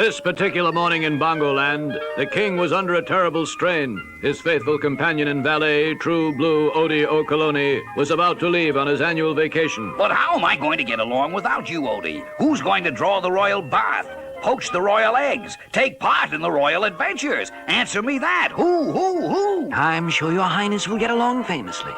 This particular morning in Bongoland, the king was under a terrible strain. His faithful companion and valet, True Blue Odie Okoloni, was about to leave on his annual vacation. But how am I going to get along without you, Odie? Who's going to draw the royal bath, poach the royal eggs, take part in the royal adventures? Answer me that. Who? I'm sure your highness will get along famously.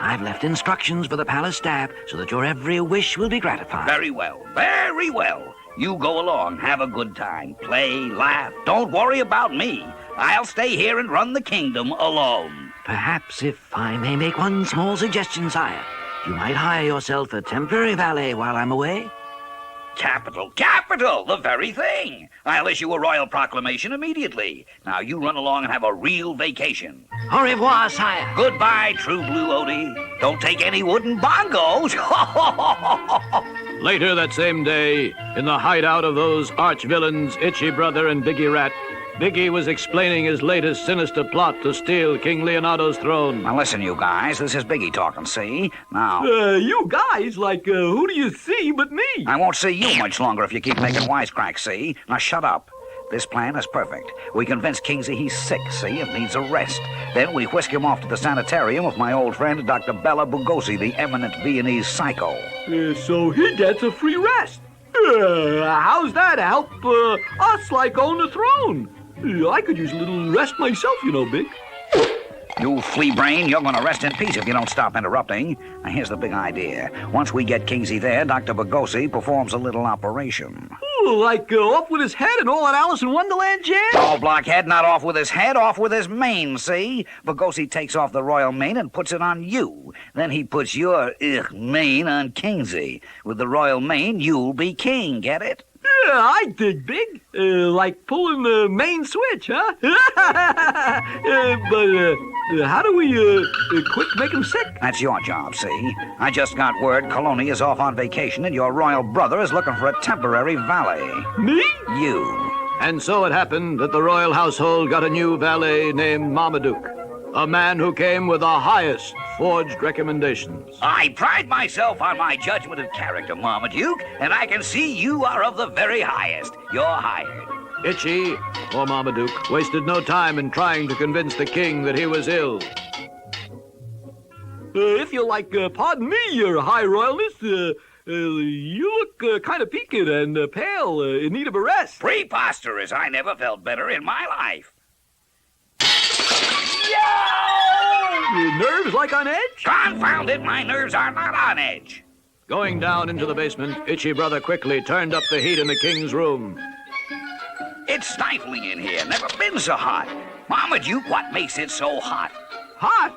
I've left instructions for the palace staff so that your every wish will be gratified. Very well, very well. You go along, have a good time, play, laugh. Don't worry about me. I'll stay here and run the kingdom alone. Perhaps if I may make one small suggestion, sire, you might hire yourself a temporary valet while I'm away. Capital, the very thing. I'll issue a royal proclamation immediately. Now you run along and have a real vacation. Au revoir, sire. Goodbye, True Blue Odie. Don't take any wooden bongos. Later that same day, in the hideout of those arch-villains, Itchy Brother and Biggie Rat, Biggie was explaining his latest sinister plot to steal King Leonardo's throne. Now listen, you guys, this is Biggie talking, see? Now... You guys? Who do you see but me? I won't see you much longer if you keep making wisecracks, see? Now shut up. This plan is perfect. We convince Kingsley he's sick, see, and needs a rest. Then we whisk him off to the sanitarium with my old friend, Dr. Bela Lugosi, the eminent Viennese psycho. So he gets a free rest. How's that help us, on the throne? I could use a little rest myself, Big. You flea brain, you're going to rest in peace if you don't stop interrupting. Now, here's the big idea. Once we get Kingsley there, Dr. Lugosi performs a little operation. Off with his head and all that Alice in Wonderland jam? Oh, blockhead, not off with his head, off with his mane, see? Lugosi takes off the royal mane and puts it on you. Then he puts your mane on Kingsley. With the royal mane, you'll be king, get it? Yeah, I dig, Big. Like pulling the main switch, huh? But how do we quit making him sick? That's your job, see? I just got word Coloni is off on vacation and your royal brother is looking for a temporary valet. Me? You. And so it happened that the royal household got a new valet named Marmaduke, a man who came with the highest forged recommendations. I pride myself on my judgment of character, Marmaduke, and I can see you are of the very highest. You're hired. Itchy, or Marmaduke, wasted no time in trying to convince the king that he was ill. If you'll pardon me, your high royalness, you look kind of peaked and pale, in need of a rest. Preposterous. I never felt better in my life. Your nerves on edge? Confound it, my nerves are not on edge. Going down into the basement, Itchy Brother quickly turned up the heat in the king's room. It's stifling in here. Never been so hot. Marmaduke, what makes it so hot? Hot?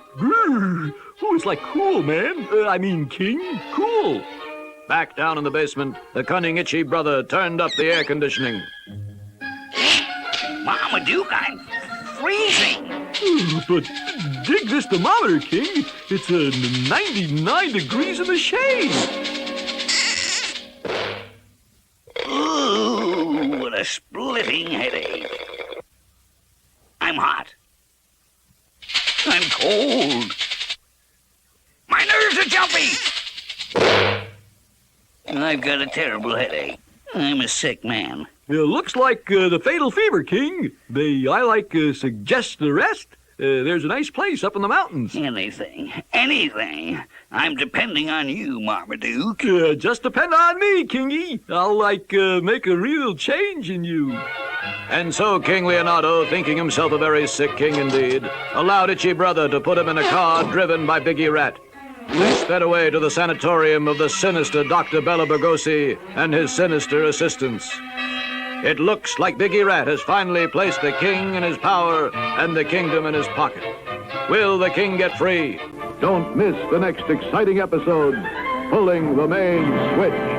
It's cool, man. King. Cool. Back down in the basement, the cunning Itchy Brother turned up the air conditioning. Marmaduke, I'm freezing. But dig this thermometer, King. It's 99 degrees in the shade. Ooh, what a splitting headache. I'm hot. I'm cold. My nerves are jumpy. I've got a terrible headache. I'm a sick man. Looks like the fatal fever, King. I suggest the rest. There's a nice place up in the mountains. Anything. I'm depending on you, Marmaduke. Just depend on me, Kingy. I'll, make a real change in you. And so King Leonardo, thinking himself a very sick king indeed, allowed Itchy Brother to put him in a car driven by Biggie Rat. They sped away to the sanatorium of the sinister Dr. Bela Lugosi and his sinister assistants. It looks like Biggie Rat has finally placed the king in his power and the kingdom in his pocket. Will the king get free? Don't miss the next exciting episode, Pulling the Main Switch.